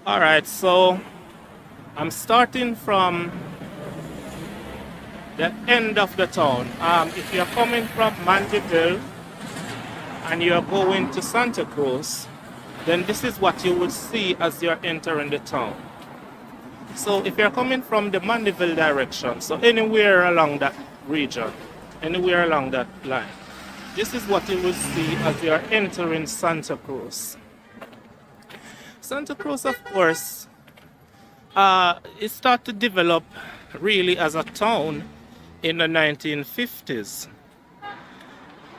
All right, so I'm starting from the end of the town. If you're coming from Mandeville and you're going to Santa Cruz, then this is what you will see as you're entering the town. So if you're coming from the Mandeville direction, so anywhere along that region, anywhere along that line, this is what you will see as you're entering Santa Cruz. Santa Cruz, of course, it started to develop really as a town in the 1950s.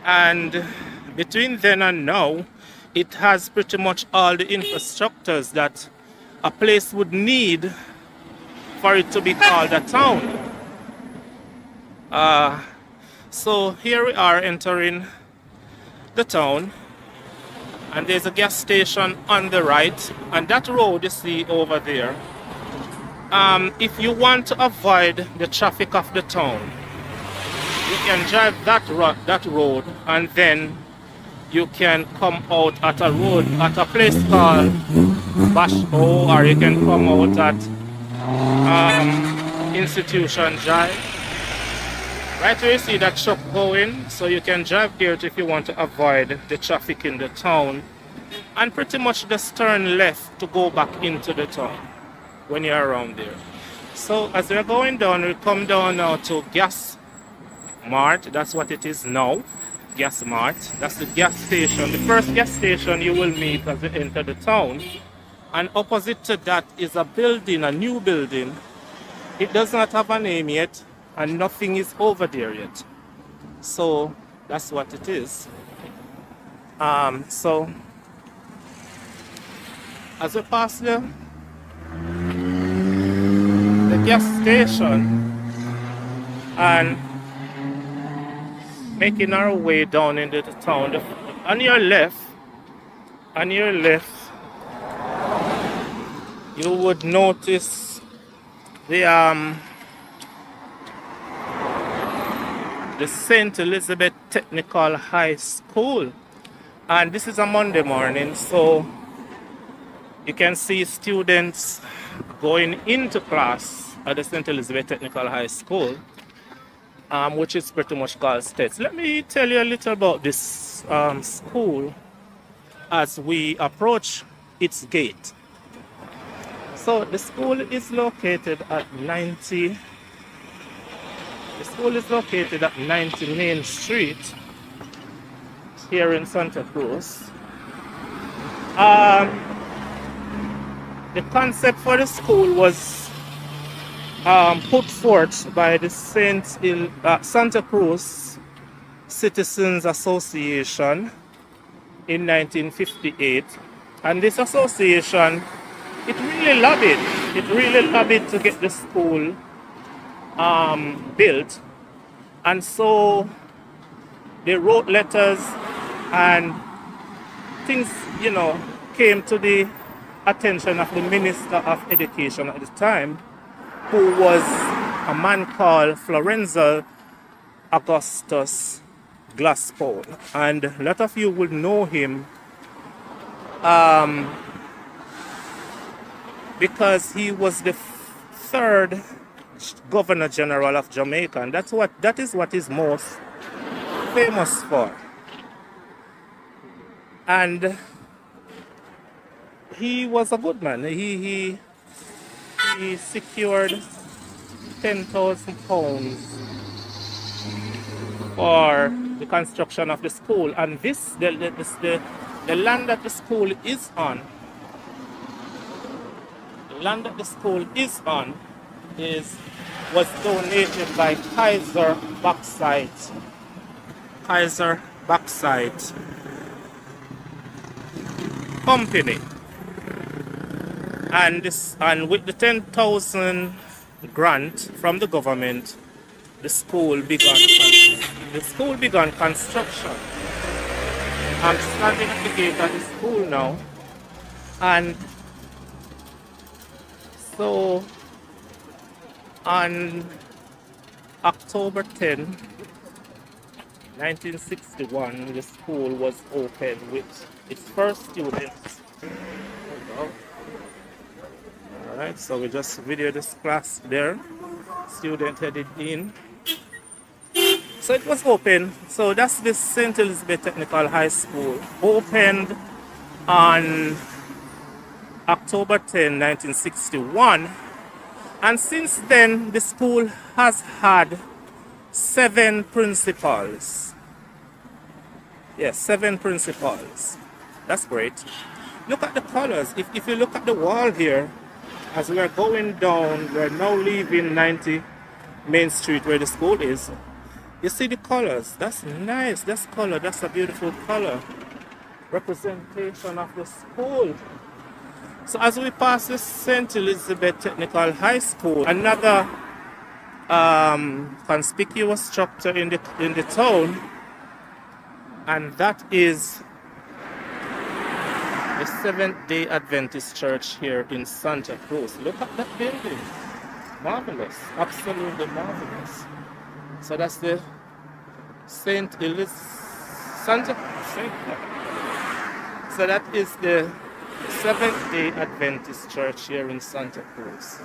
And between then and now, it has pretty much all the infrastructures that a place would need for it to be called a town. So here we are entering the town, and there's a gas station on the right, and that road you see over there. If you want to avoid the traffic of the town, you can drive that road, and then you can come out at a place called Basho, or you can come out at Institution Drive. Right where you see that truck going, so you can drive there if you want to avoid the traffic in the town, and pretty much just turn left to go back into the town when you're around there. So as we're going down, we come down now to Gas Mart. That's what it is now. Gas Mart. That's the gas station. The first gas station you will meet as you enter the town. And opposite to that is a building, a new building. It does not have a name yet, and nothing is over there yet. So that's what it is. So as we pass the gas station and making our way down into the town, on your left, you would notice the Saint Elizabeth Technical High School, and this is a Monday morning, so you can see students going into class at the St. Elizabeth Technical High School, which is pretty much called States. Let me tell you a little about this school as we approach its gate. So the school is located at 90 Main Street here in Santa Cruz. The concept for the school was put forth by the Santa Cruz Citizens Association in 1958, and this association, it really lobbied to get the school built, and so they wrote letters, and things, came to the attention of the Minister of Education at the time, who was a man called Florenzo Augustus Glasspool, and a lot of you will know him because he was the third Governor General of Jamaica, and that is what he's most famous for. And he was a good man. He secured £10,000 for the construction of the school, and the land that the school is on, was donated by Kaiser Bauxite Company, and with the 10,000 grant from the government, the school began construction. I'm standing at the gate of the school now, and so on October 10, 1961, the school was opened with its first students. Alright, so we just video this class there. Student headed in. So it was open. So that's the St. Elizabeth Technical High School. Opened on October 10, 1961. And since then, the school has had 7 principals. Yes, 7 principals. That's great. Look at the colors. If you look at the wall here, as we are going down, we're now leaving 90 Main Street where the school is. You see the colors. That's nice. That's color. That's a beautiful color. Representation of the school. So as we pass the St. Elizabeth Technical High School, another conspicuous structure in the town, and that is the Seventh-day Adventist Church here in Santa Cruz. Look at that building. Marvelous. Absolutely marvelous. So that's the St. Santa. So that is the Seventh-day Adventist Church here in Santa Cruz.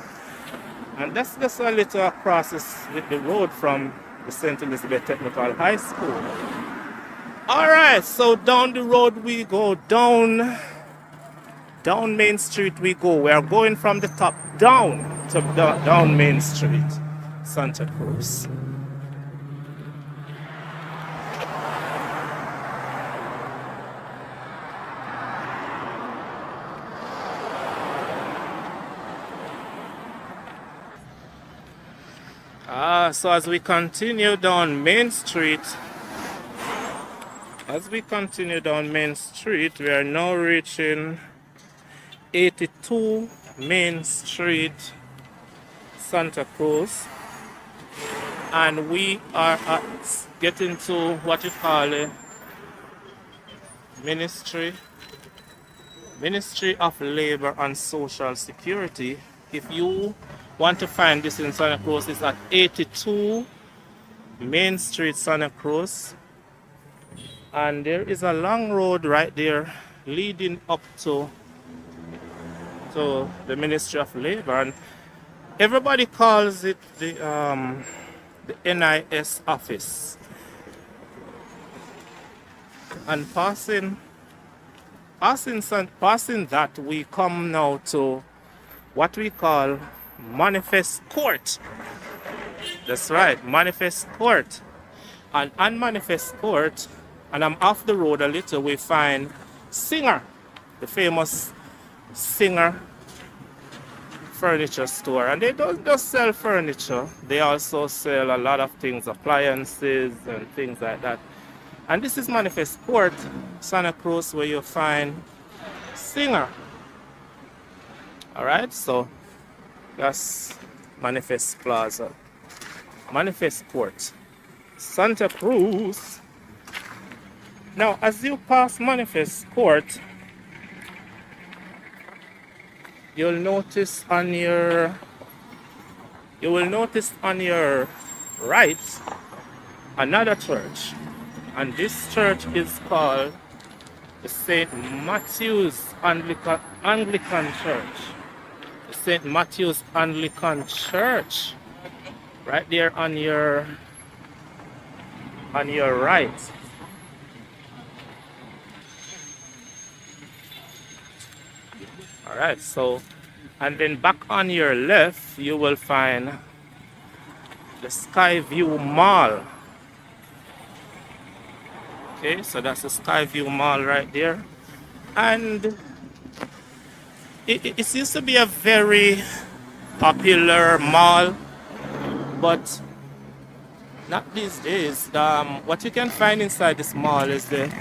And that's just a little across the road from the St. Elizabeth Technical High School. Alright, so down the road we go, down Main Street we go. We are going from the top down to down Main Street, Santa Cruz. So as we continue down Main Street, we are now reaching 82 Main Street, Santa Cruz, and we are getting to what you call a Ministry of Labor and Social Security. If you want to find this in Santa Cruz, it's at 82 Main Street, Santa Cruz. And there is a long road right there leading up to the Ministry of Labor. And everybody calls it the NIS office. And passing that, we come now to what we call Manifest Court. That's right, Manifest Court. And on Manifest Court, and I'm off the road a little, we find Singer, the famous Singer furniture store. And they don't just sell furniture, they also sell a lot of things, appliances and things like that. And this is Manifest Court, Santa Cruz, where you find Singer. Alright, so that's Manifest Plaza. Manifest Court, Santa Cruz. Now, as you pass Manifest Court, you'll notice on your right another church, and this church is called the St. Matthew's Anglican Church. The St. Matthew's Anglican Church, right there on your right. All right, so, and then back on your left, you will find the Skyview Mall. Okay, so that's the Skyview Mall right there. And it used to be a very popular mall, but not these days. What you can find inside this mall is the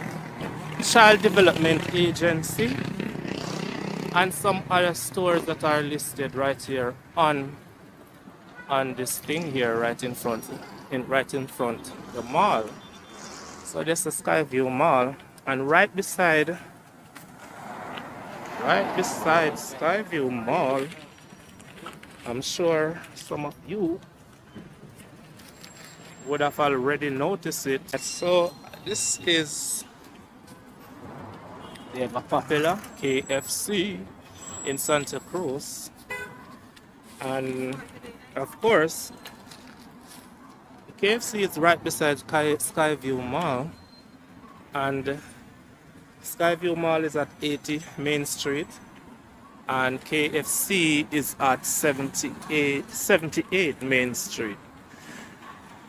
Child Development Agency and some other stores that are listed right here on this thing here, right in front the mall. So this is Skyview Mall, and right beside Skyview Mall, I'm sure some of you would have already noticed it. So this is the ever popular KFC in Santa Cruz. And of course, KFC is right beside Skyview Mall, and Skyview Mall is at 80 Main Street, and KFC is at 78 Main Street.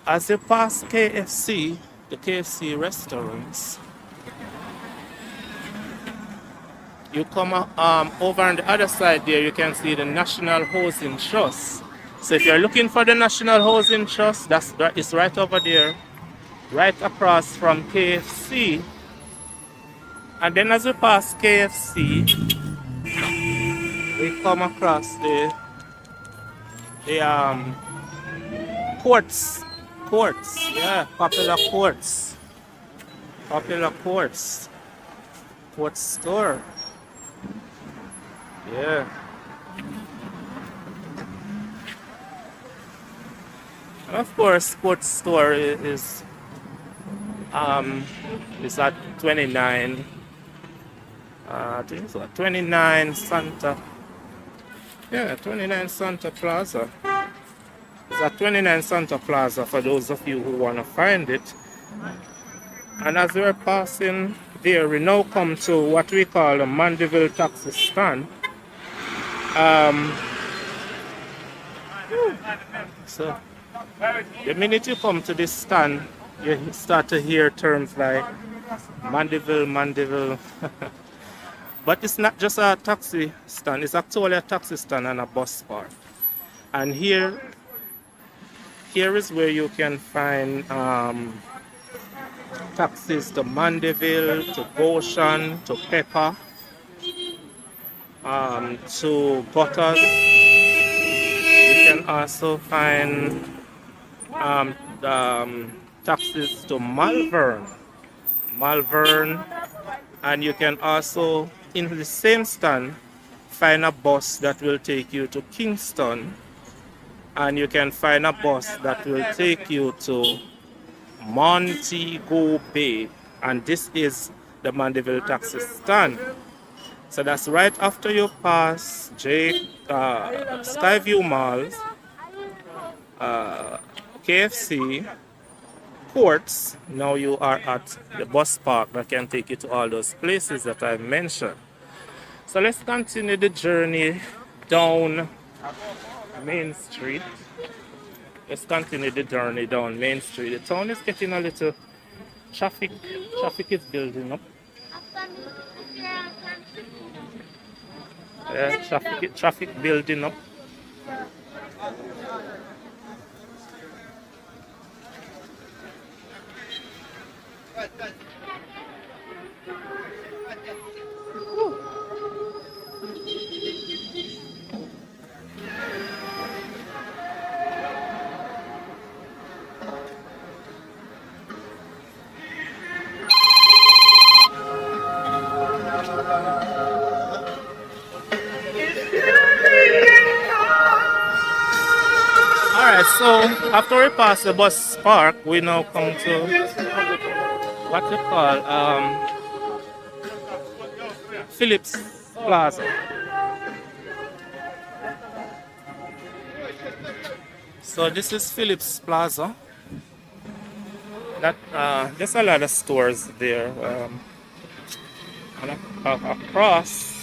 As you pass KFC, the KFC restaurants, you come over on the other side there, you can see the National Housing Trust. So if you're looking for the National Housing Trust, that is right over there, right across from KFC. And then as we pass KFC, we come across the Quartz, Popular Quartz store. Yeah. And of course, sports store is at 29. I think it's what, 29 Santa. Yeah, 29 Santa Plaza. It's at 29 Santa Plaza for those of you who want to find it. And as we're passing there, we now come to what we call the Mandeville taxi stand. So the minute you come to this stand, you start to hear terms like Mandeville. But it's not just a taxi stand, it's actually a taxi stand and a bus park. And here is where you can find taxis to Mandeville, to Goshen, to Pepper, to Butters. You can also find taxis to Malvern, and you can also, in the same stand, find a bus that will take you to Kingston, and you can find a bus that will take you to Montego Bay, and this is the Mandeville taxi stand. So that's right after you pass Skyview Malls, KFC, Quartz. Now you are at the bus park that can take you to all those places that I mentioned. So let's continue the journey down Main Street. The town is getting a little traffic is building up. Yeah, traffic building up. Alright, so after we pass the bus park, we now come to what we call Phillips Plaza. So this is Phillips Plaza. That there's a lot of stores there. And across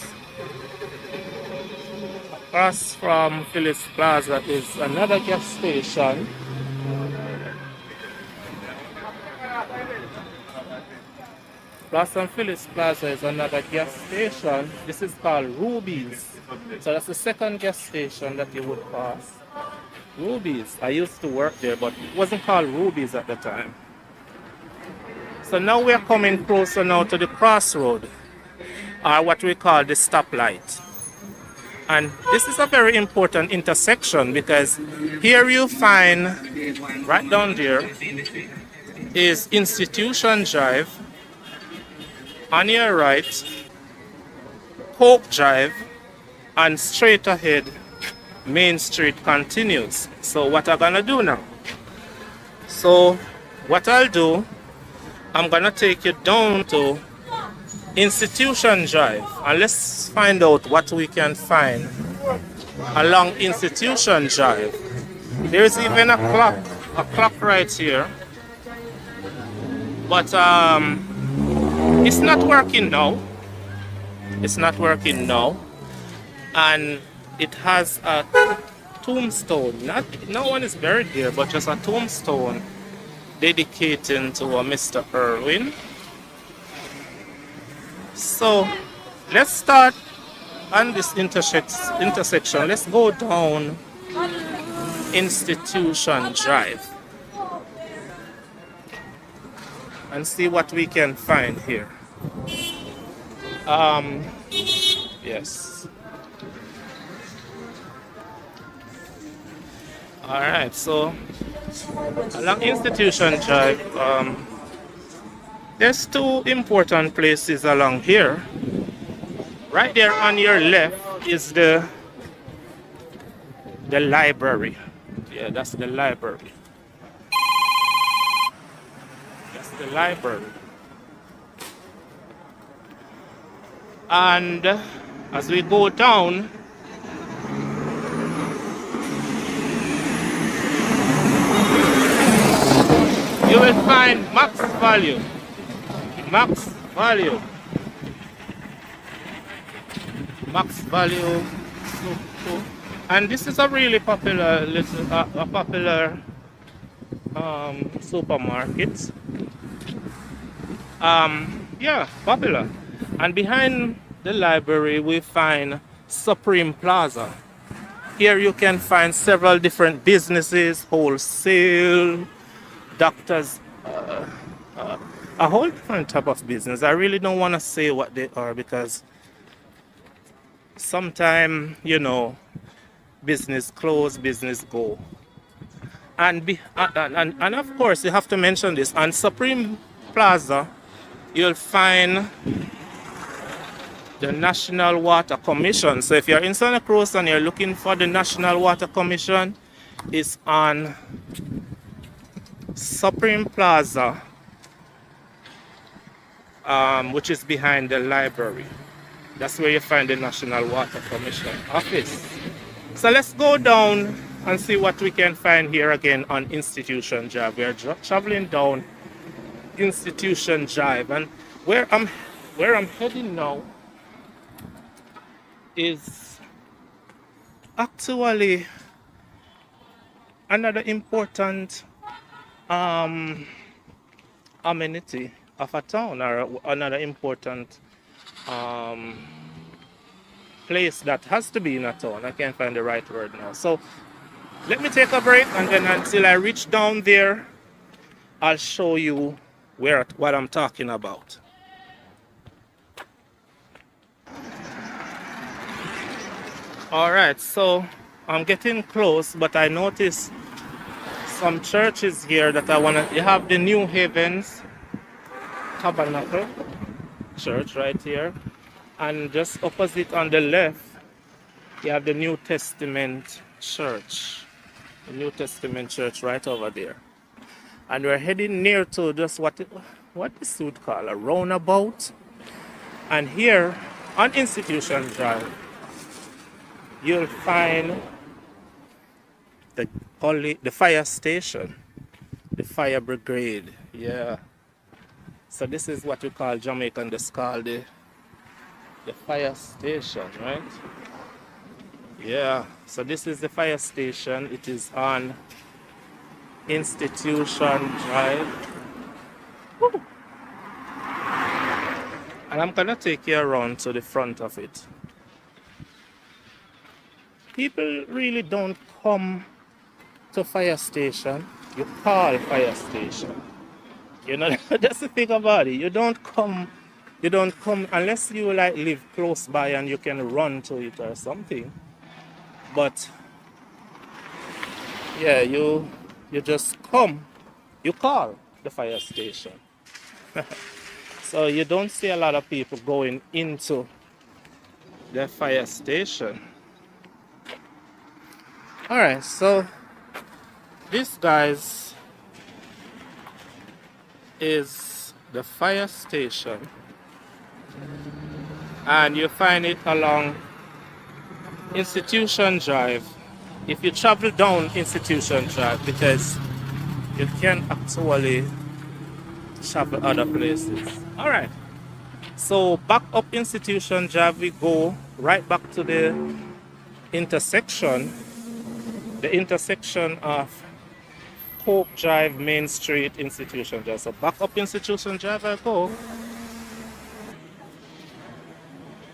from Phillips Plaza is another gas station. Across from Phillips Plaza is another gas station. This is called Ruby's. So that's the second gas station that you would pass. Ruby's. I used to work there, but it wasn't called Ruby's at the time. So now we are coming closer now to the crossroad, or what we call the stoplight. And this is a very important intersection because here you find, right down there, is Institution Drive. On your right, Coke Drive, and straight ahead, Main Street continues. So what I'm gonna do now? So what I'll do, I'm gonna take you down to Institution Drive and let's find out what we can find along Institution Drive. There's even a clock right here, but it's not working now. It's not working now, and it has a tombstone. Not no one is buried here, but just a tombstone dedicating to a Mr. Irwin. So let's start on this intersection. Let's go down Institution Drive and see what we can find here. Yes. All right. So along Institution Drive, there's two important places along here. Right there on your left is the library. Yeah, that's the library. That's the library. And as we go down, you will find max value. Max value. Max value. And this is a really popular supermarket. Yeah, popular. And behind the library we find Supreme Plaza. Here you can find several different businesses, wholesale, doctors, a whole different type of business. I really don't want to say what they are because sometimes, you know, business close, business go. And of course you have to mention this. On Supreme Plaza you'll find the National Water Commission. So if you're in Santa Cruz and you're looking for the National Water Commission, it's on Supreme Plaza, which is behind the library. That's where you find the National Water Commission office. So let's go down and see what we can find here again on Institution Drive. We are traveling down Institution Drive, and where I'm heading now is actually another important amenity of a town, or another important place that has to be in a town. I can't find the right word now. So let me take a break, and then until I reach down there, I'll show you what I'm talking about. All right, so I'm getting close, but I noticed some churches here that I want to. You have the New Havens Tabernacle Church right here, and just opposite on the left you have the New Testament Church. The New Testament Church right over there. And we're heading near to just what this would call a roundabout. And here on Institution Drive you'll find the fire station, the fire brigade. Yeah. So this is what we call Jamaican, this called the fire station, right? Yeah. So this is the fire station. It is on Institution Drive. Woo. And I'm gonna take you around to the front of it. People really don't come to fire station. You call fire station. You know, that's the thing about it. You don't come unless you like live close by and you can run to it or something. But yeah, you just come, you call the fire station. So you don't see a lot of people going into the fire station. All right, so this, guys, is the fire station, and you find it along Institution Drive. If you travel down Institution Drive, because you can actually travel other places. All right. So back up Institution Drive, we go right back to intersection, the intersection of Coke Drive, Main Street, Institution Drive. So back up Institution Drive I go.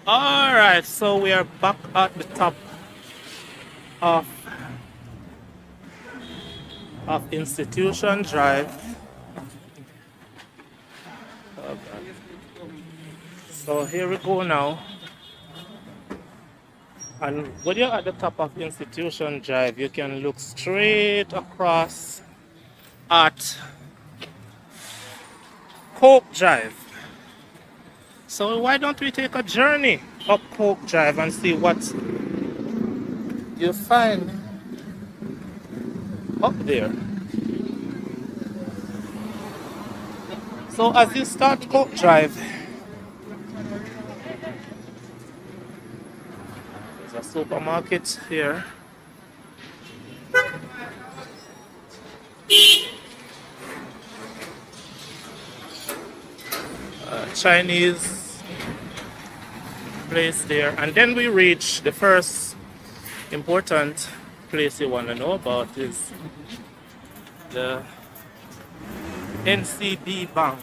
All right, so we are back at the top of Institution Drive. So here we go now. And when you're at the top of Institution Drive, you can look straight across at Coke Drive. So why don't we take a journey up Coke Drive and see what you find up there. So as you start Coke Drive, there's a supermarket here. Chinese place there, and then we reach the first important place you want to know about is the NCB Bank.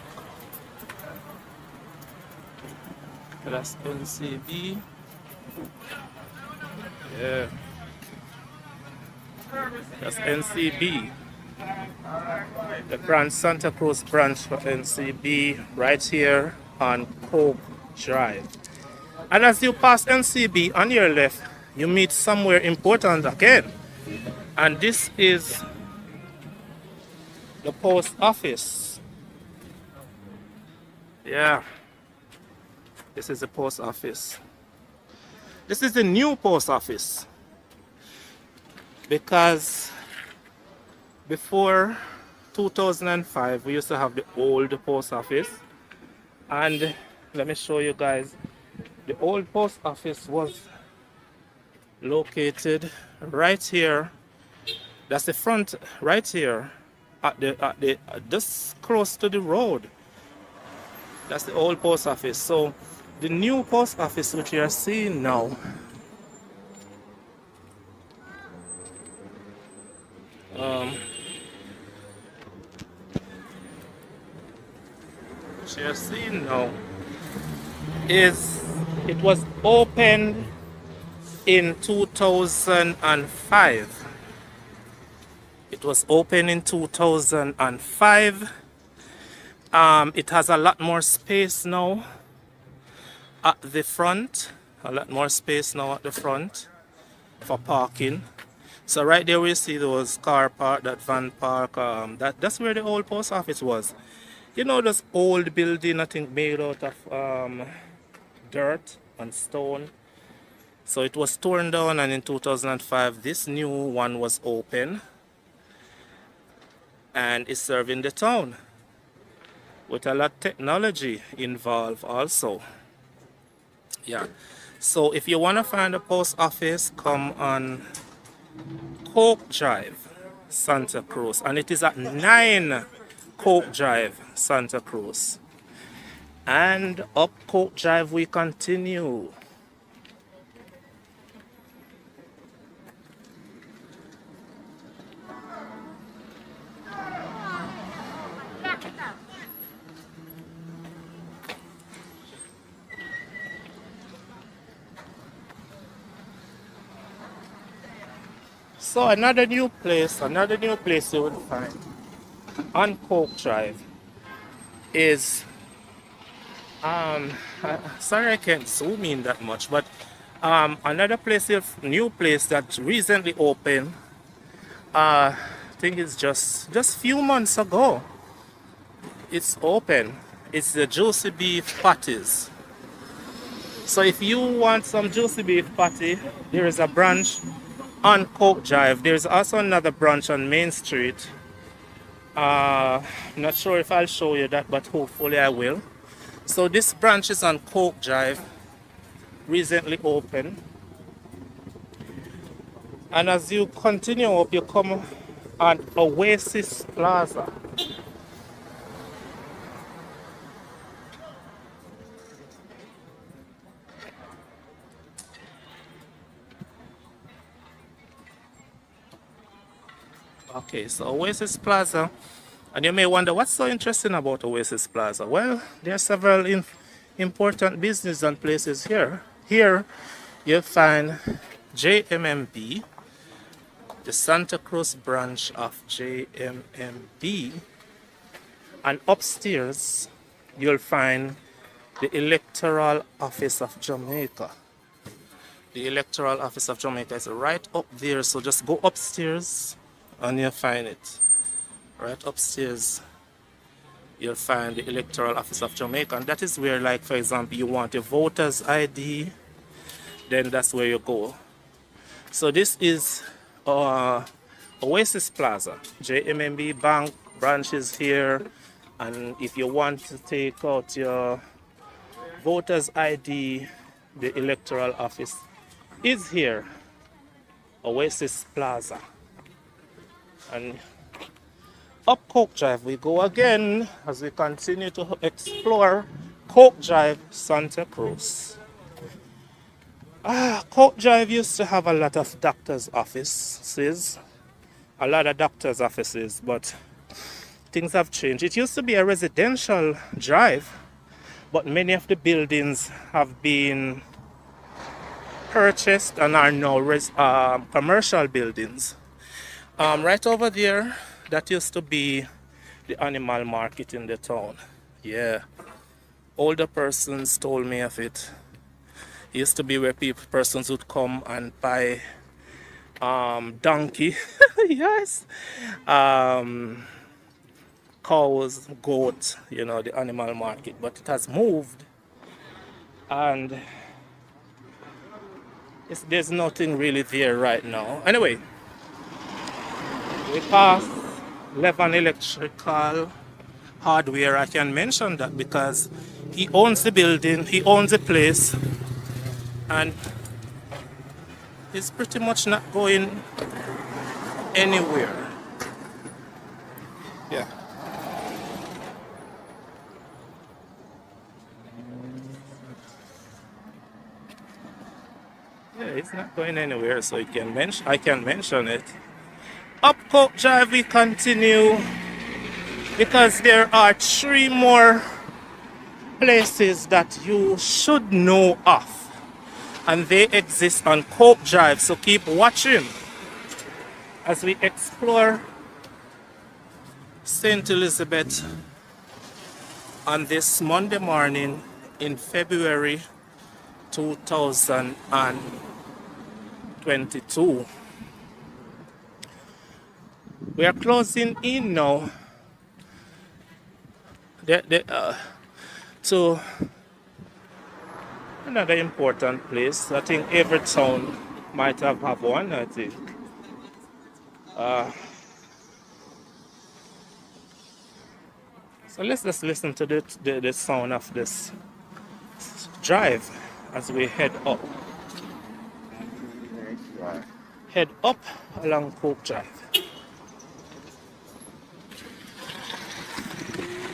That's NCB. Yeah. That's NCB. The branch, Santa Cruz branch for NCB, right here on Coke Drive. And as you pass NCB on your left, you meet somewhere important again. And this is the post office. Yeah. This is the post office. This is the new post office. Because before 2005, we used to have the old post office. And let me show you guys. The old post office was located right here. That's the front right here at the just close to the road. That's the old post office. So the new post office which you are seeing now which you are seeing now is it was opened in 2005. It was opened in 2005. It has a lot more space now at the front. A lot more space now at the front for parking. So right there we see those car park, that van park. That's where the old post office was. You know, this old building, I think made out of dirt and stone. So it was torn down, and in 2005 this new one was open and is serving the town with a lot of technology involved also. Yeah, so if you want to find a post office, come on Coke Drive, Santa Cruz, and it is at 9 Coke Drive, Santa Cruz. And up Coke Drive we continue. So another new place you will find on Coke Drive is sorry I can't zoom in that much, but another place, new place that recently opened, I think it's just few months ago. It's open. It's the juicy beef patties. So if you want some juicy beef patty, there is a branch on Coke Drive. There's also another branch on Main Street. I'm not sure if I'll show you that, but hopefully I will. So this branch is on Coke Drive, recently opened. And as you continue up, you come on Oasis Plaza. Okay, so Oasis Plaza. And you may wonder what's so interesting about Oasis Plaza? Well, there are several important business and places here. Here you'll find JMMB, the Santa Cruz branch of JMMB, and upstairs you'll find the Electoral Office of Jamaica. The Electoral Office of Jamaica is right up there, so just go upstairs and you'll find it. Right upstairs you'll find the Electoral Office of Jamaica, and that is where, like, for example, you want a voter's ID, then that's where you go. So this is Oasis Plaza. JMMB Bank branches here, and if you want to take out your voter's ID, the Electoral Office is here, Oasis Plaza. And up Coke Drive we go again as we continue to explore Coke Drive, Santa Cruz. Coke Drive used to have a lot of doctors' offices, but things have changed. It used to be a residential drive, but many of the buildings have been purchased and are now commercial buildings. Right over there, that used to be the animal market in the town. Yeah, older persons told me of it. It used to be where persons would come and buy donkey, yes, cows, goat, you know, the animal market. But it has moved, and there's nothing really there right now. Anyway, we passed Levan Electrical Hardware. I can mention that because he owns the building, he owns the place, and he's pretty much not going anywhere. Yeah. Yeah, it's not going anywhere, so I can mention it. Up Coke Drive we continue because there are 3 more places that you should know of, and they exist on Coke Drive, so keep watching as we explore Saint Elizabeth on this Monday morning in February 2022. We are closing in now to another important place. I think every town might have one, I think. So let's just listen to the sound of this drive as we head up. Head up along Coke Drive.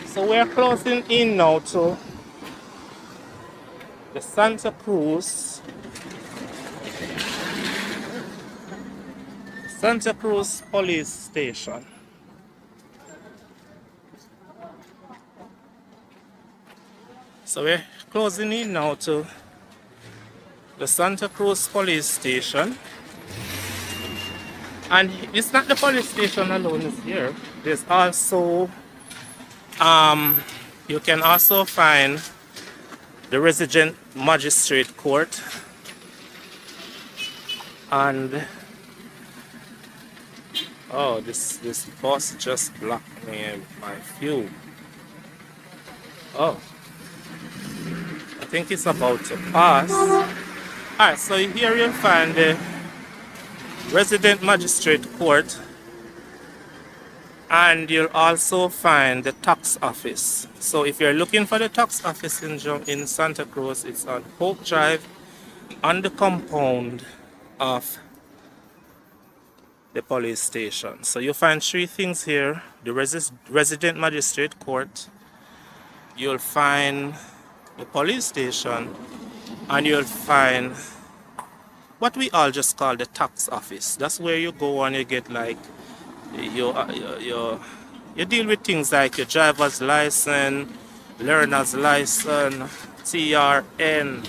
So we're closing in now to the Santa Cruz Police Station. So we're closing in now to the Santa Cruz Police Station. And it's not the police station alone is here. There's also you can also find the resident magistrate court, and oh, this bus just blocked me my view. Oh, I think it's about to pass. Alright, so here you'll find the resident magistrate court, and you'll also find the tax office. So if you're looking for the tax office in Santa Cruz, it's on Coke Drive on the compound of the police station. So you find three things here: the resident magistrate court, you'll find the police station, and you'll find what we all just call the tax office. That's where you go and you get like you deal with things like your driver's license, learner's license, TRN,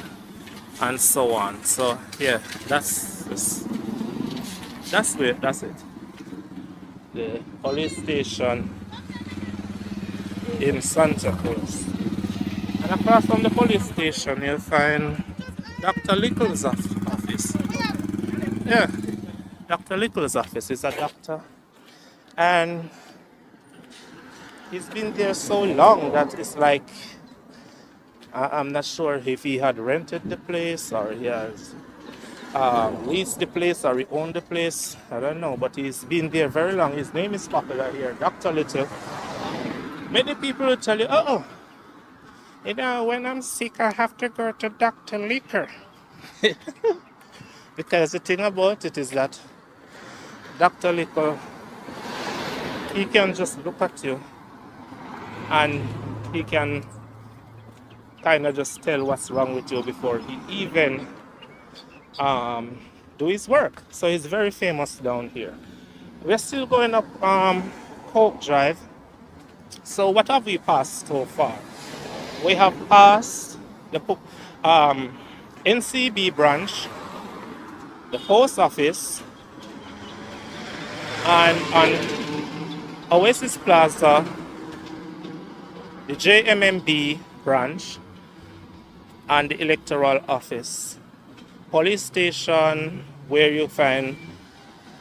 and so on. So yeah, that's it. The police station in Santa Cruz. And across from the police station, you'll find Dr. Little's office. Yeah, Dr. Little's office is a doctor, and he's been there so long that it's like I'm not sure if he had rented the place or he has leased the place or he owned the place. I don't know, but he's been there very long. His name is popular here, Dr. Little. Many people will tell you, oh, you know, when I'm sick, I have to go to Dr. Liquor. Because the thing about it is that Dr. Liquor, he can just look at you and he can kind of just tell what's wrong with you before he even do his work. So he's very famous down here. We're still going up Hope Drive. So what have we passed so far? We have passed the NCB branch, the post office, and on Oasis Plaza, the JMMB branch, and the electoral office. Police station, where you find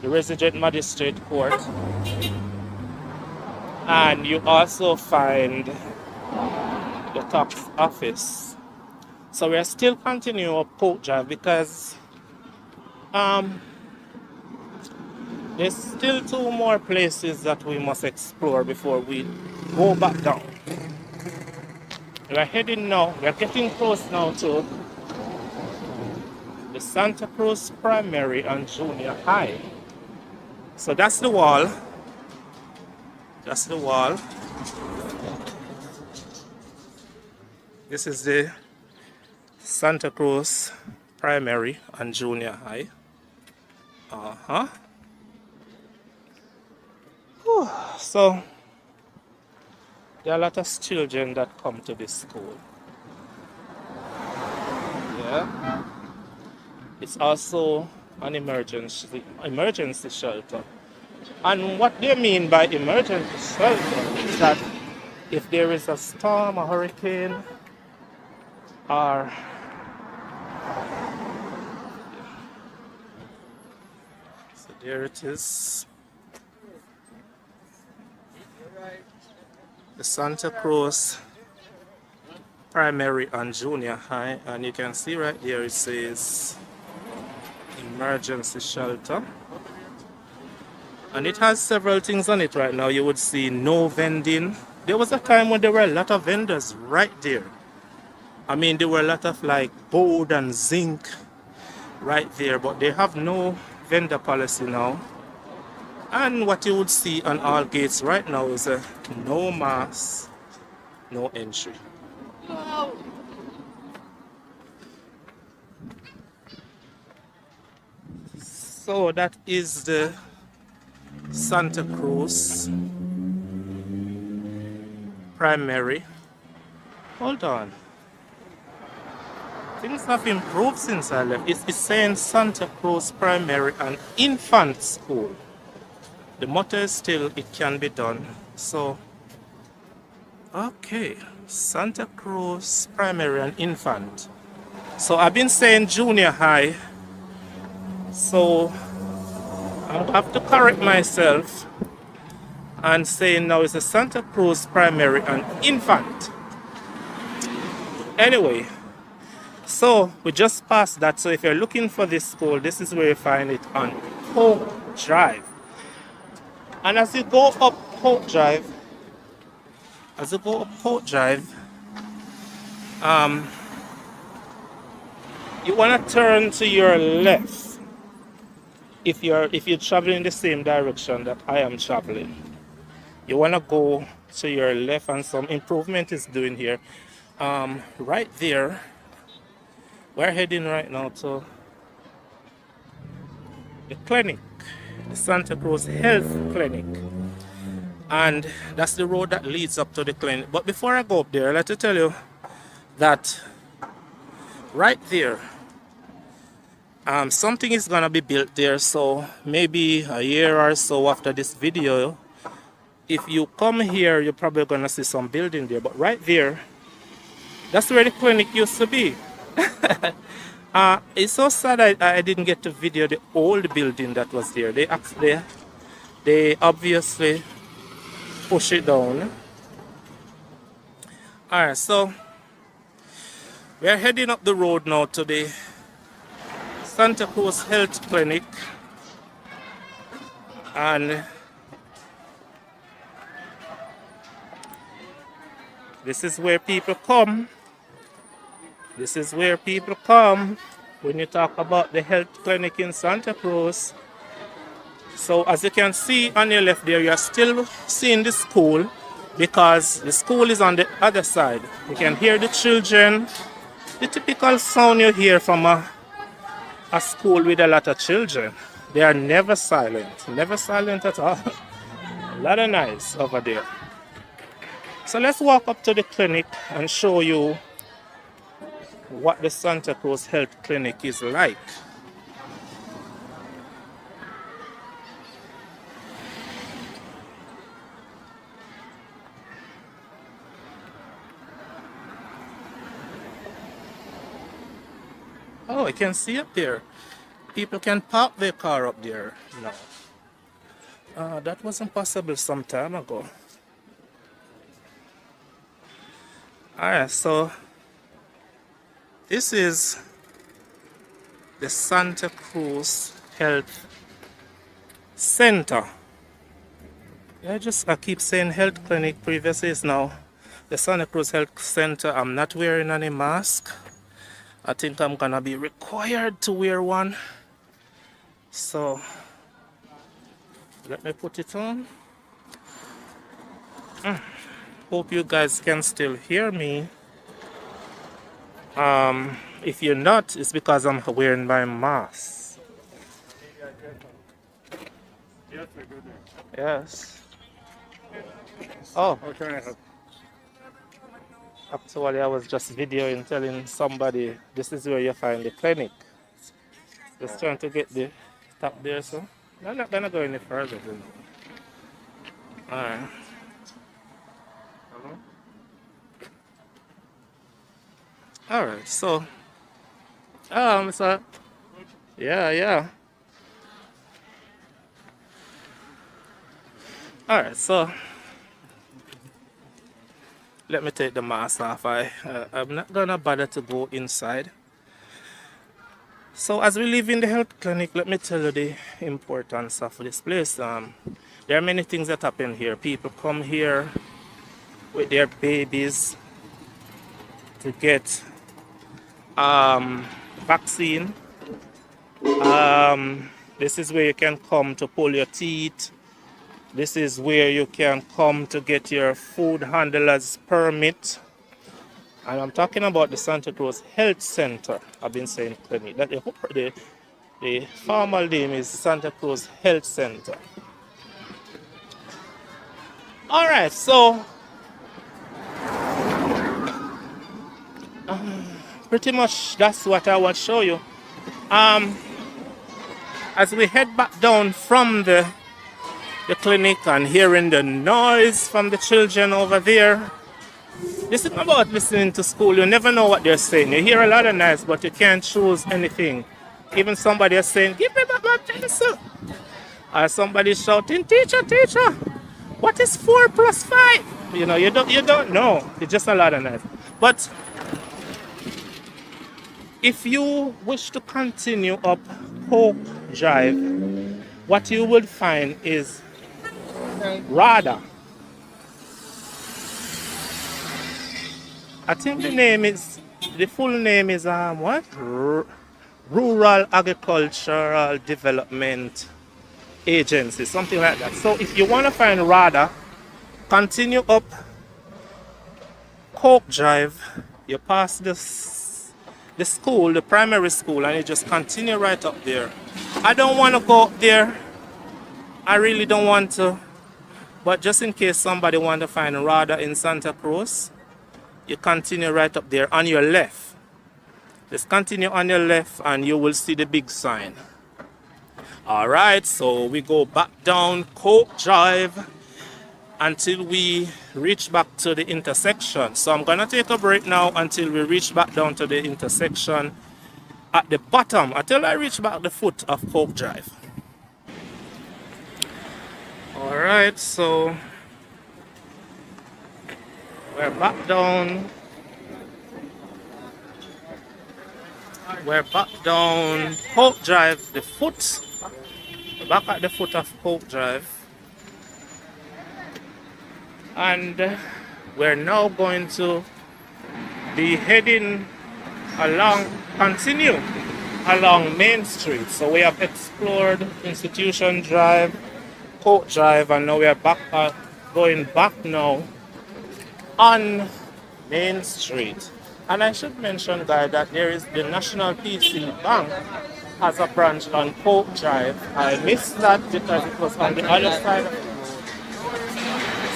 the resident magistrate court, and you also find the tax office. So we are still continuing up Port Drive because there's still two more places that we must explore before we go back down. We are heading now, we are getting close now to the Santa Cruz Primary and Junior High. So that's the wall. That's the wall. This is the Santa Cruz Primary and Junior High. So there are a lot of children that come to this school. Yeah. It's also an emergency shelter. And what they mean by emergency shelter is that if there is a storm, a hurricane, or so there it is. The Santa Cruz Primary and Junior High, and you can see right there it says emergency shelter, and it has several things on it right now. You would see no vending. There was a time when there were a lot of vendors right there. I mean, there were a lot of like board and zinc right there, but they have no vendor policy now. And what you would see on all gates right now is a no mask, no entry. So that is the Santa Cruz Primary. Hold on. Things have improved since I left. It's saying Santa Cruz Primary and Infant School. The motto is still, it can be done. So, okay, Santa Cruz Primary and Infant. So I've been saying junior high. So I'll have to correct myself and saying now it's a Santa Cruz Primary and Infant. Anyway, so we just passed that. So if you're looking for this school, this is where you find it on Hope Drive. And as you go up Hope Drive, you want to turn to your left. if you're traveling the same direction that I am traveling, you want to go to your left, and some improvement is doing here. Right there, we're heading right now to the clinic, the Santa Cruz Health Clinic, and that's the road that leads up to the clinic. But before I go up there, I'd like to tell you that right there, something is gonna be built there. So maybe a year or so after this video, if you come here, you're probably gonna see some building there. But right there, that's where the clinic used to be. It's so sad I didn't get to video the old building that was there. They obviously push it down. Alright, so we're heading up the road now to the Santa Cruz Health Clinic, and this is where people come. This is where people come when you talk about the health clinic in Santa Cruz. So as you can see on your left there, you're still seeing the school, because the school is on the other side. You can hear the children, the typical sound you hear from a school with a lot of children. They are never silent at all. A lot of noise over there. So let's walk up to the clinic and show you what the Santa Cruz Health Clinic is like. Oh, I can see up there. People can park their car up there now. That wasn't possible some time ago. Alright, so this is the Santa Cruz Health Center. I keep saying health clinic. Previously is now the Santa Cruz Health Center. I'm not wearing any mask. I think I'm gonna be required to wear one. So let me put it on. Hope you guys can still hear me. If you're not, it's because I'm wearing my mask. Yes. Oh. Actually, I was just videoing, telling somebody this is where you find the clinic. Just trying to get the top there, so I'm not gonna go any further. Alright. Alright, so yeah. Alright, so let me take the mask off. I'm not gonna bother to go inside. So as we live in the health clinic, let me tell you the importance of this place. There are many things that happen here. People come here with their babies to get vaccine. This is where you can come to pull your teeth. This is where you can come to get your food handler's permit. And I'm talking about the Santa Cruz Health Center. I've been saying clinic. That the formal name is Santa Cruz Health Center. Alright, so pretty much that's what I want to show you. As we head back down from the clinic and hearing the noise from the children over there. This is about listening to school. You never know what they're saying. You hear a lot of noise, but you can't choose anything. Even somebody is saying, "Give me back my pencil." Or somebody shouting, "Teacher, teacher, what is 4 plus 5?" You know, you don't know. It's just a lot of noise. But if you wish to continue up Hope Drive, what you will find is rather, I think the full name is what? Rural Agricultural Development Agency, something like that. So if you want to find RADA, continue up Coke Drive, you pass the school, the primary school, and you just continue right up there. I don't want to go up there. I really don't want to. But just in case somebody want to find RADA in Santa Cruz, you continue right up there on your left. Just continue on your left and you will see the big sign. Alright, so we go back down Coke Drive until we reach back to the intersection. So I'm gonna take a break now until we reach back down to the intersection at the bottom, until I reach back the foot of Coke Drive. Alright, so we're back down. We're back down Coke Drive, the foot. We're back at the foot of Coke Drive. And we're now going to be heading along, continue along Main Street. So we have explored Institution Drive, Coke Drive, and now we are back going back now on Main Street. And I should mention, guys, that there is the National PC Bank has a branch on Coke Drive. I missed that because it was on the other side of the road.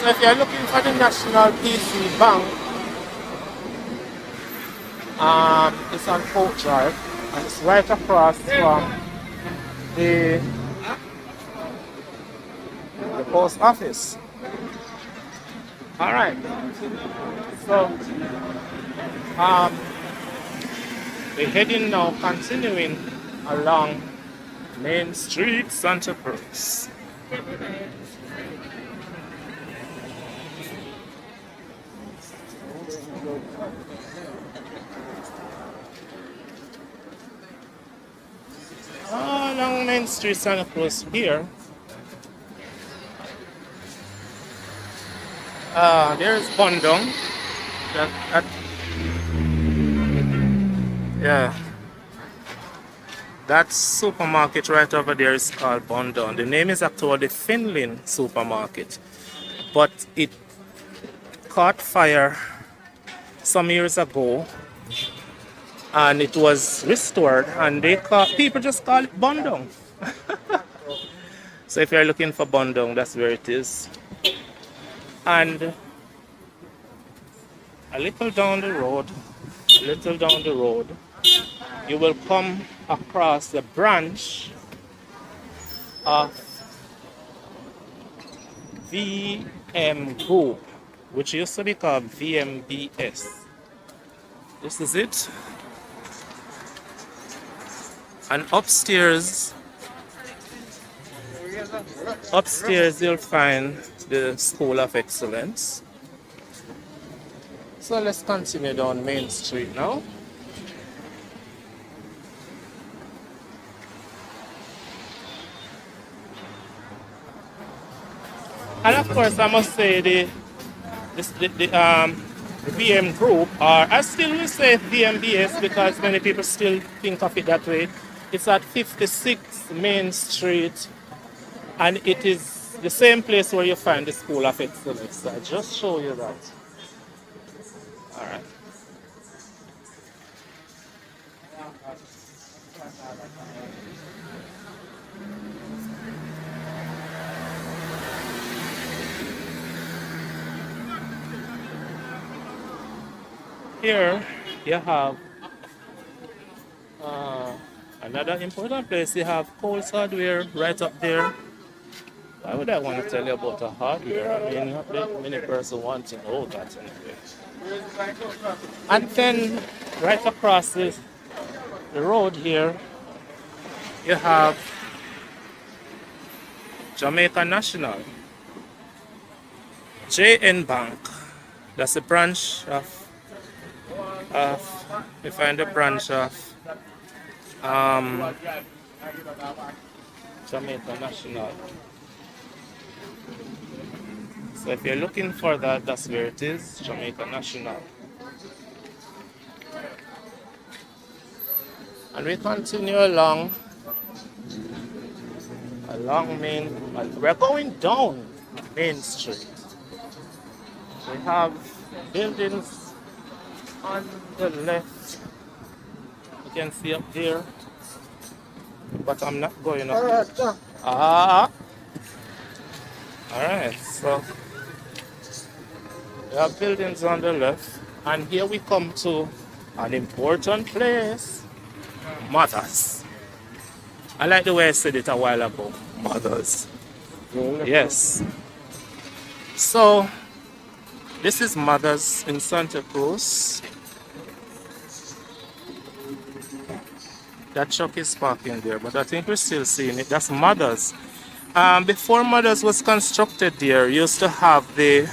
So if you're looking for the National PC Bank, it's on Coke Drive, and it's right across from the post office. All right. So we're heading now, continuing along Main Street, Santa Cruz. Along Main Street, Santa Cruz here. There's Bondong. Yeah. That supermarket right over there is called Bondong. The name is actually Finland Supermarket. But it caught fire some years ago and it was restored, and people just call it Bondong. So if you're looking for Bondong, that's where it is. And a little down the road, you will come across the branch of VM Group, which used to be called VMBS. This is it. And upstairs you'll find the School of Excellence. So let's continue down Main Street now. And of course, I must say the VM Group, or I still will say VMBS because many people still think of it that way. It's at 56 Main Street, and it is the same place where you find the School of Excellence. So I'll just show you that. All right. Here you have another important place. You have Cole's Hardware right up there. Why would I want to tell you about a hardware? I mean, not that many person want to know that anyway. And then right across the road here, you have Jamaica National, JN Bank. That's a branch of we find a branch of Jamaica National. So if you're looking for that, that's where it is, Jamaica National. And we continue along Main. We're going down Main Street. We have buildings on the left. You can see up there, but I'm not going up. Ah, all right. So we have buildings on the left, and here we come to an important place. Mothers. I like the way I said it a while ago. Mothers. Yes. So this is Mothers in Santa Cruz. That truck is parking there, but I think we're still seeing it. That's Mothers. Before Mothers was constructed there, used to have the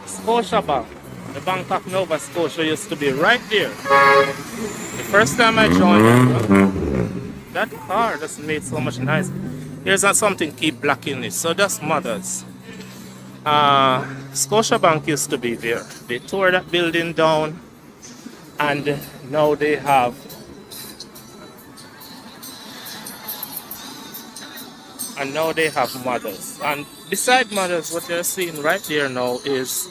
Scotiabank. The Bank of Nova Scotia used to be right there. The first time I joined, that car just made so much noise. Here's something keep blocking it. So that's Mothers. Scotiabank used to be there. They tore that building down, and now they have Mothers. And beside Mothers, what you're seeing right there now is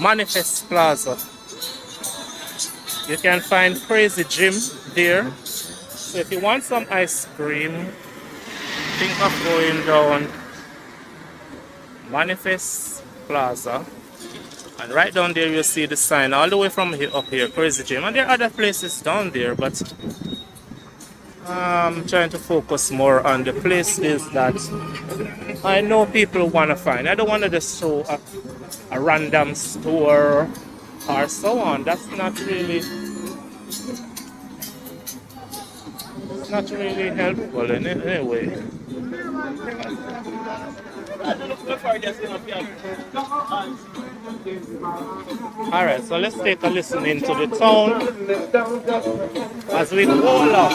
Manifest Plaza. You can find Crazy Jim there. So if you want some ice cream, think of going down Manifest Plaza. And right down there you'll see the sign all the way from here up here, Crazy Jim. And there are other places down there, but I'm trying to focus more on the places that I know people want to find. I don't want to just show a random store or so on. That's not really helpful in any way. Alright, so let's take a listen into the town as we go along.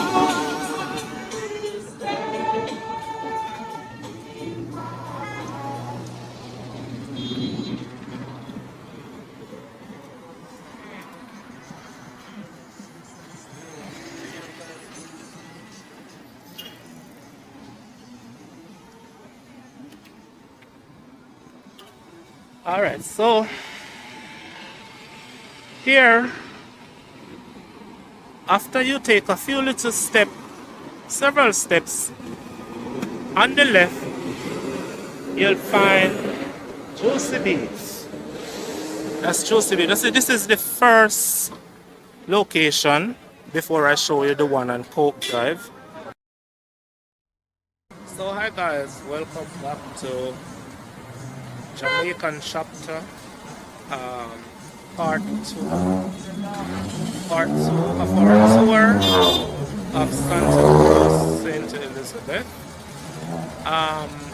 Alright, so here, after you take a few little steps, several steps, on the left, you'll find Juicy Beef. That's Juicy Beef. This is the first location before I show you the one on Coke Drive. So hi guys, welcome back to Jamaican chapter, part 2 of our tour of Santa Cruz Saint Elizabeth.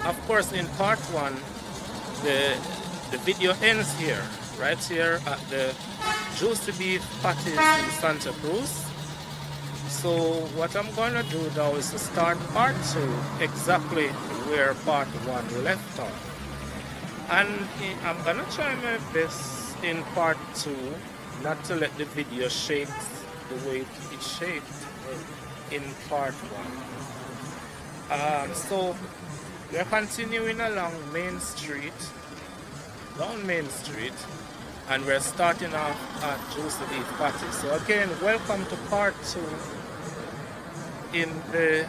Of course, in part 1, the video ends here, right here at the Juicy Beef Patties in Santa Cruz. So what I'm going to do now is to start part 2 exactly where part 1 left off. And I'm gonna try my best in part 2 not to let the video shake the way it shaped in part 1. So we're continuing along Main Street, down Main Street, and we're starting off at Juicy Beef Patty. So again, welcome to part 2 in the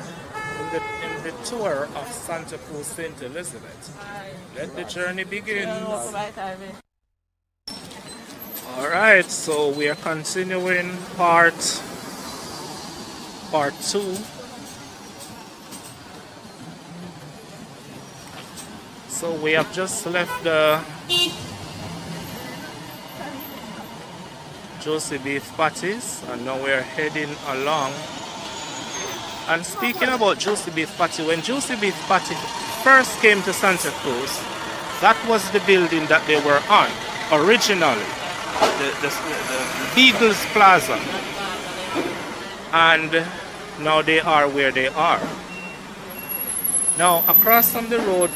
tour of Santa Cruz Saint Elizabeth. Let the journey begin. Alright, so we are continuing part 2. So we have just left the Juicy Beef Patties and now we are heading along. And speaking about Juicy Beef Patty, when Juicy Beef Patty first came to Santa Cruz, that was the building that they were on originally, the Beagles Plaza. And now they are where they are. Now across from the road,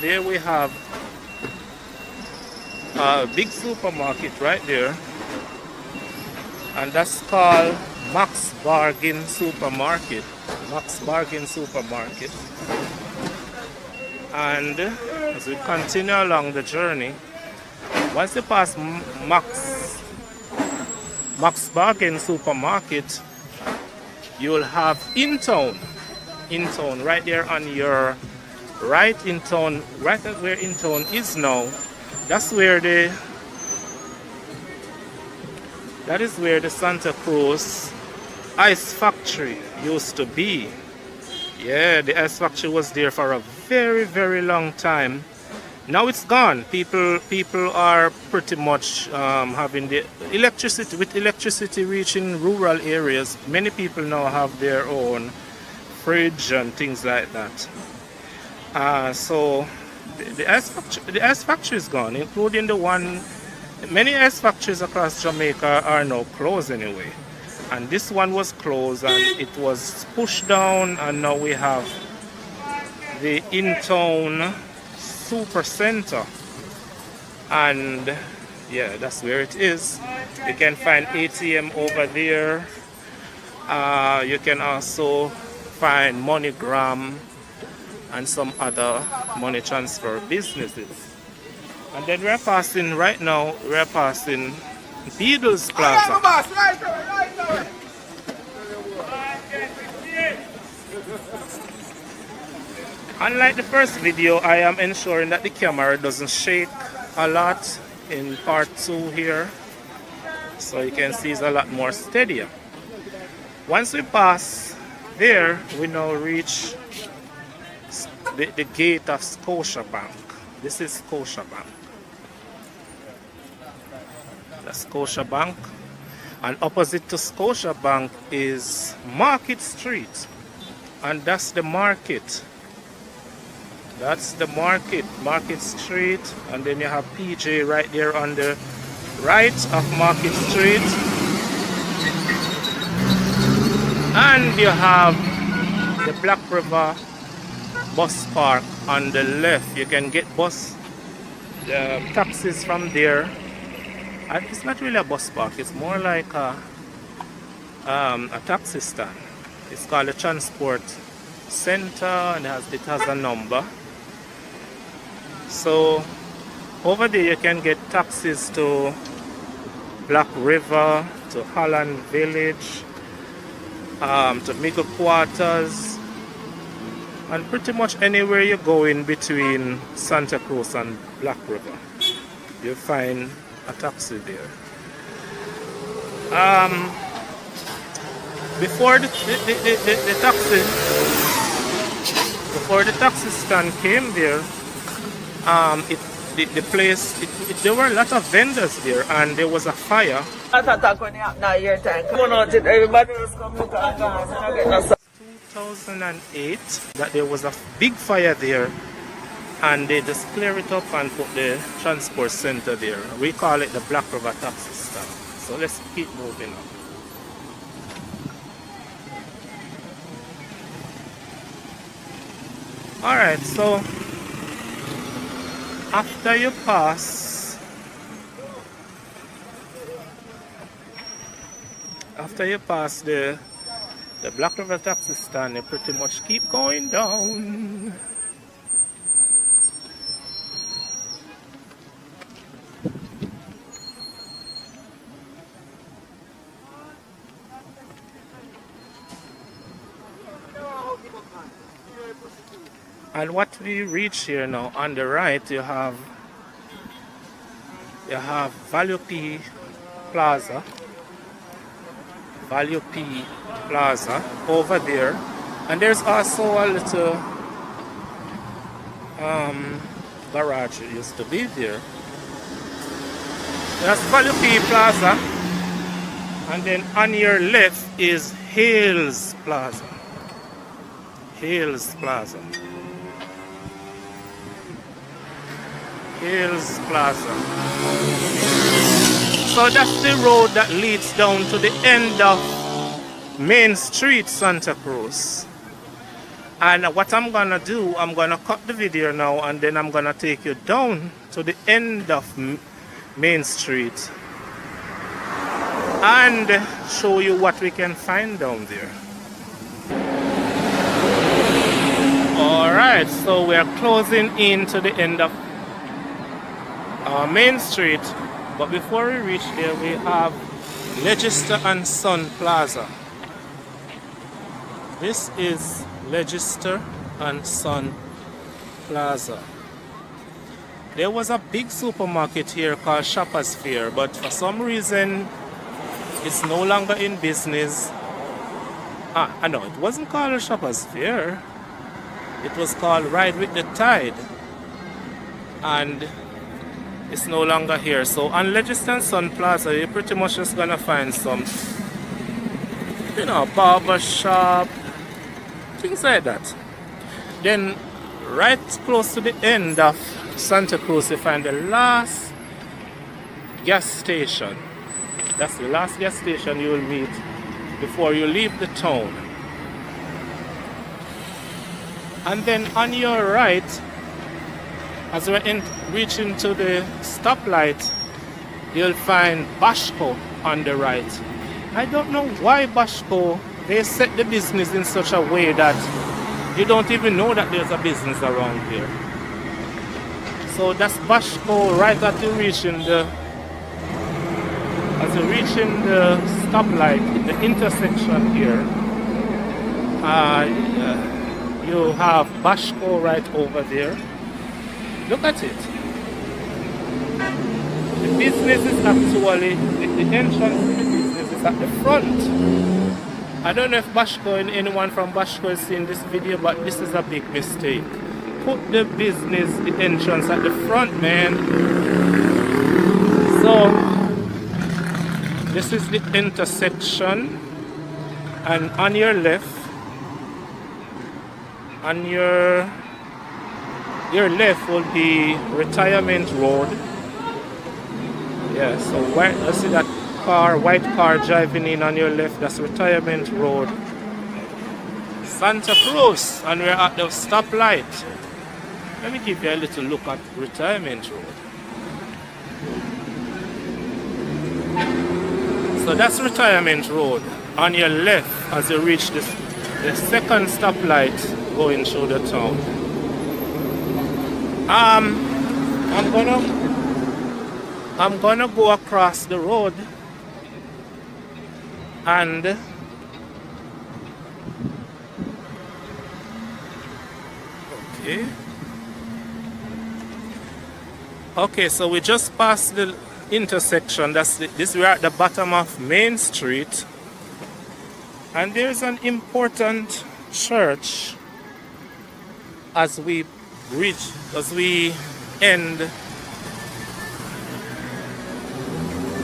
there we have big supermarket right there, and that's called Max Bargain Supermarket. Max Bargain Supermarket. And as we continue along the journey, once you pass Max Bargain Supermarket, you will have in town right there on your right, in town, right at where in town is now. That is where the Santa Cruz ice factory used to be. Yeah, the ice factory was there for a very long time. Now it's gone. People are pretty much having the electricity. With electricity reaching rural areas, many people now have their own fridge and things like that. So the ice factory is gone, including the one. Many ice factories across Jamaica are now closed anyway, and this one was closed and it was pushed down, and now we have the in-town super center, and yeah, that's where it is. You can find ATM over there. You can also find MoneyGram and some other money transfer businesses. And then we're passing right now, we're passing Beadle's Plaza. Unlike the first video, I am ensuring that the camera doesn't shake a lot in part 2 here, so you can see it's a lot more steadier. Once we pass there, we now reach the gate of Scotiabank. This is Scotiabank. That's Scotiabank. And opposite to Scotiabank is Market Street. And that's the market. That's the market, Market Street. And then you have PJ right there on the right of Market Street. And you have the Black River bus park on the left. You can get taxis from there. And it's not really a bus park, it's more like a taxi stand. It's called a transport center, and it has a number. So over there you can get taxis to Black River, to Holland Village, to Middle Quarters, and pretty much anywhere you go in between Santa Cruz and Black River, you'll find a taxi there. Before the taxi stand came there, there were a lot of vendors there, and there was a fire. 2008, that there was a big fire there, and they just clear it up and put the transport center there. We call it the Black River Taxi Stand. So let's keep moving on. Alright, so after you pass the Black River Taxi Stand, you pretty much keep going down. And what we reach here now, on the right, you have Value P Plaza. Value P Plaza over there, and there's also a little garage. It used to be there. That's Value P Plaza, and then on your left is Hales Plaza. Hales Plaza. Hales Plaza. So that's the road that leads down to the end of Main Street, Santa Cruz. And what I'm gonna do, I'm gonna cut the video now, and then I'm gonna take you down to the end of Main Street and show you what we can find down there. Alright, so we are closing in to the end of Main Street, but before we reach there we have Legister and Son Plaza. This is Legister and Son Plaza. There was a big supermarket here called Shoppers Fair, but for some reason it's no longer in business. I know it wasn't called Shoppers Fair. It was called Ride with the Tide, and it's no longer here. So on Legister and Son Plaza, you're pretty much just gonna find some, you know, barber shop, things like that. Then right close to the end of Santa Cruz, you find the last gas station. That's the last gas station you will meet before you leave the town. And then on your right, as we're reaching to the stoplight, you'll find Bashco on the right. I don't know why Bashco, they set the business in such a way that you don't even know that there's a business around here. So that's Bashco right as you're reaching the stoplight, the intersection here. You have Bashco right over there. Look at it. The business is actually, the entrance to the business is at the front. I don't know if Bashco and anyone from Bashco is seeing this video, but this is a big mistake. Put the business, the entrance at the front, man. So, this is the intersection, and on your left, on your left will be Retirement Road. Yeah, so let's see that car, white car driving in on your left, that's Retirement Road. Santa Cruz, and we're at the stoplight. Let me give you a little look at Retirement Road. So that's Retirement Road on your left as you reach the second stoplight going through the town. I'm gonna go across the road and okay, so we just passed the intersection. We're at the bottom of Main Street, and there's an important church as we end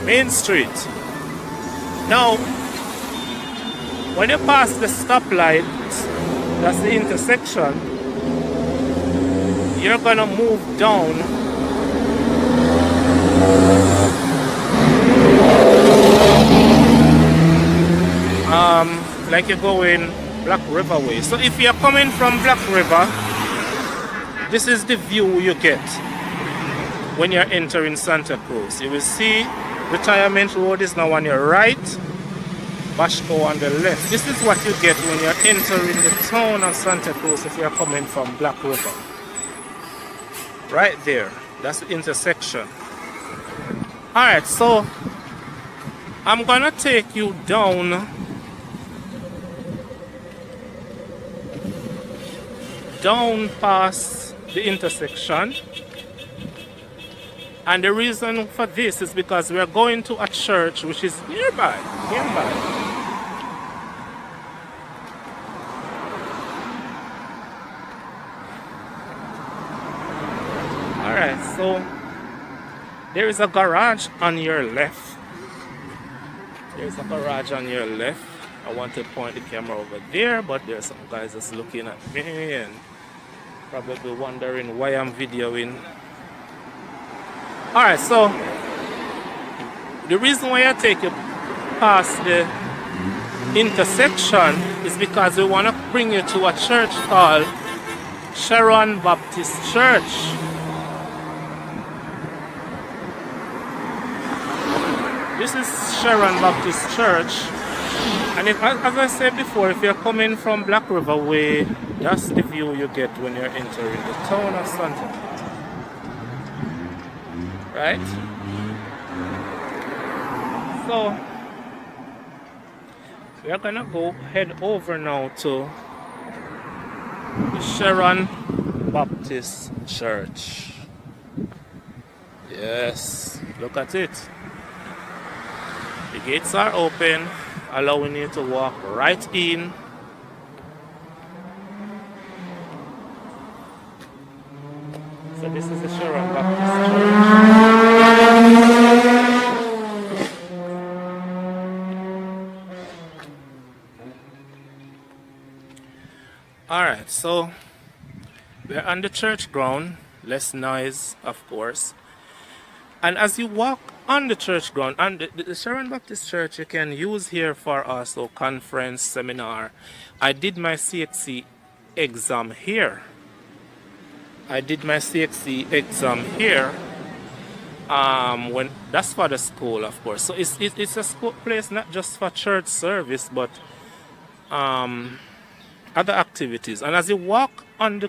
Main Street. Now, when you pass the stoplight, that's the intersection, you're gonna move down like you're going Black River way. So if you're coming from Black River, this is the view you get when you're entering Santa Cruz. You will see Retirement Road is now on your right, Bashco on the left. This is what you get when you're entering the town of Santa Cruz if you're coming from Black River. Right there, that's the intersection. Alright, so I'm gonna take you down past the intersection, and the reason for this is because we're going to a church which is nearby. Alright, so there is a garage on your left. There's a garage on your left. I want to point the camera over there, but there's some guys that's looking at me and probably wondering why I'm videoing. Alright, so the reason why I take you past the intersection is because we want to bring you to a church called Sharon Baptist Church. this is Sharon Baptist Church. And if, as I said before, if you're coming from Black River Way, that's the view you get when you're entering the town of Santa. Right? So, we're gonna head over now to the Sharon Baptist Church. Yes, look at it. The gates are open, allowing you to walk right in. So this is the Sharon Baptist Church. Alright, so we're on the church ground, less noise of course. And as you walk on the church ground, and the Sharon Baptist Church you can use here for also conference, seminar. I did my CXC exam here. When that's for the school, of course. So it's a school place not just for church service, but other activities. And as you walk on the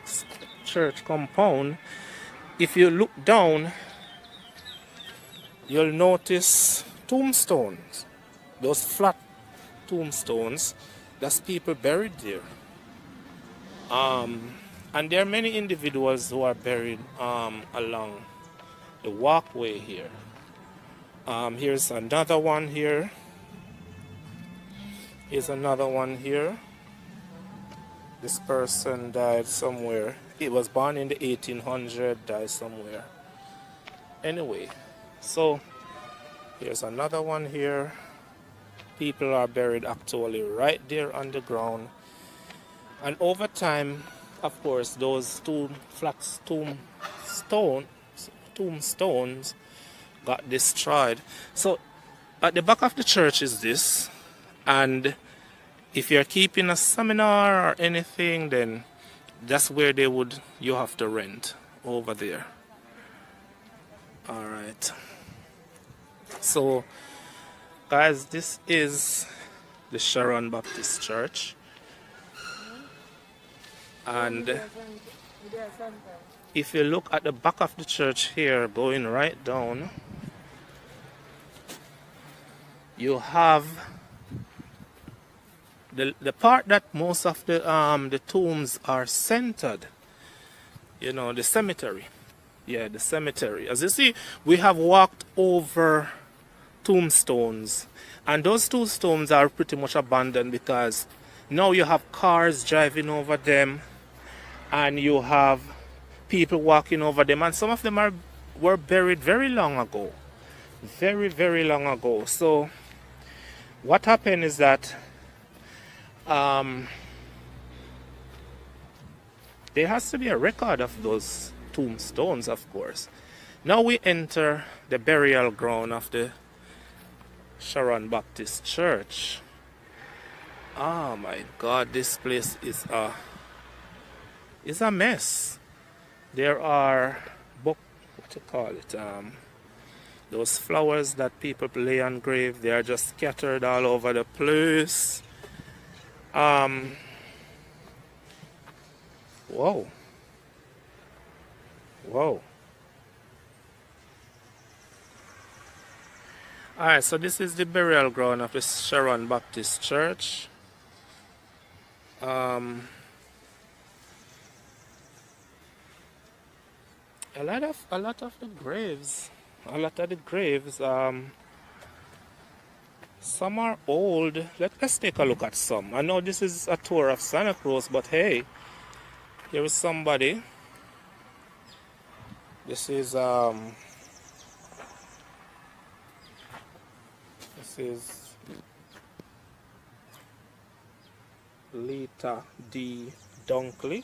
church compound, if you look down, you'll notice tombstones. Those flat tombstones, that's people buried there. And there are many individuals who are buried along the walkway here. Here's another one here. Here's another one here. This person died somewhere. He was born in the 1800s, died somewhere. Anyway, so here's another one here. People are buried actually right there on the ground. And over time, of course, those tombstones got destroyed. So at the back of the church is this, and if you're keeping a seminar or anything, then that's where you have to rent over there. All right. So, guys, this is the Sharon Baptist Church. And if you look at the back of the church here, going right down, you have the part that most of the tombs are centered. You know, the cemetery. Yeah, the cemetery. As you see, we have walked over tombstones, and those tombstones are pretty much abandoned because now you have cars driving over them, and you have people walking over them, and some of them were buried very long ago. Very, very long ago. So what happened is that there has to be a record of those tombstones, of course. Now we enter the burial ground of the Sharon Baptist Church. Oh my God, this place is a mess. There are those flowers that people lay on grave, they are just scattered all over the place. Whoa. Alright, so this is the burial ground of the Sharon Baptist Church. A lot of the graves, some are old. Let's take a look at some. I know this is a tour of Santa Cruz, but hey, here is somebody. This is Lita D. Dunkley.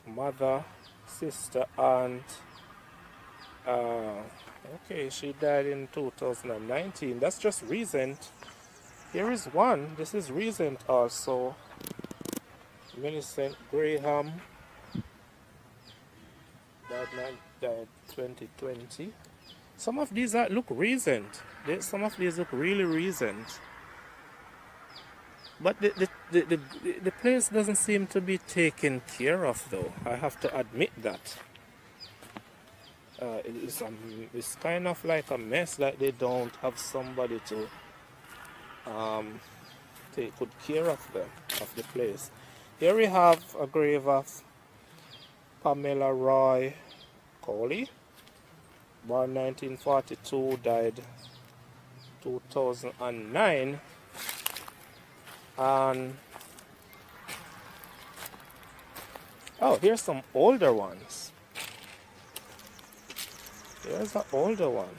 Mother, sister, aunt. Okay, she died in 2019. That's just recent. Here is one. This is recent also. Millicent Graham. Died 2020. Some of these look recent. Some of these look really recent. But the place doesn't seem to be taken care of, though. I have to admit that. It's kind of like a mess, like they don't have somebody to take good care of them, of the place. Here we have a grave of Pamela Roy Coley, born 1942, died 2009. And oh, here's some older ones. Here's an older one.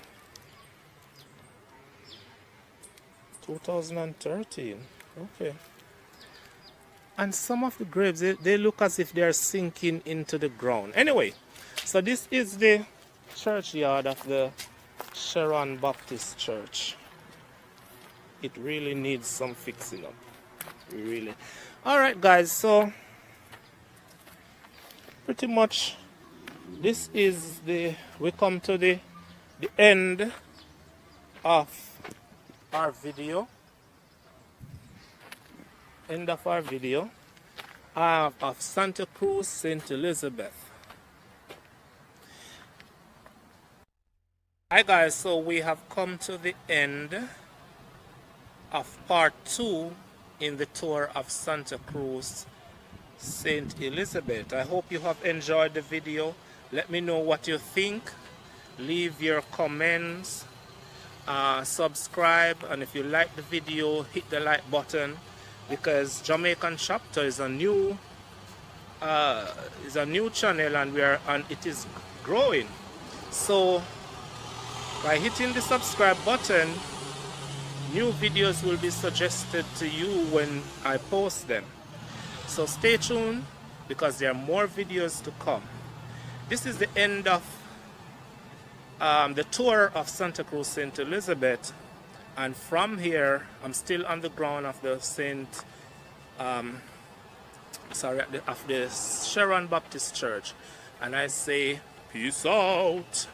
2013. Okay. And some of the graves, they look as if they're sinking into the ground. Anyway, so this is the churchyard of the Sharon Baptist Church. It really needs some fixing up. Really. Alright guys, so pretty much this is we come to the end of our video. Of Santa Cruz Saint Elizabeth. Hi guys, so we have come to the end of part 2 in the tour of Santa Cruz Saint Elizabeth. I hope you have enjoyed the video. Let me know what you think. Leave your comments, subscribe, and if you like the video, hit the like button, because Jamaican Chapter is a new channel, and it is growing. So by hitting the subscribe button, new videos will be suggested to you when I post them. So stay tuned, because there are more videos to come. This is the end of the tour of Santa Cruz Saint Elizabeth, and from here I'm still on the ground of the of the Sharon Baptist Church, and I say peace out.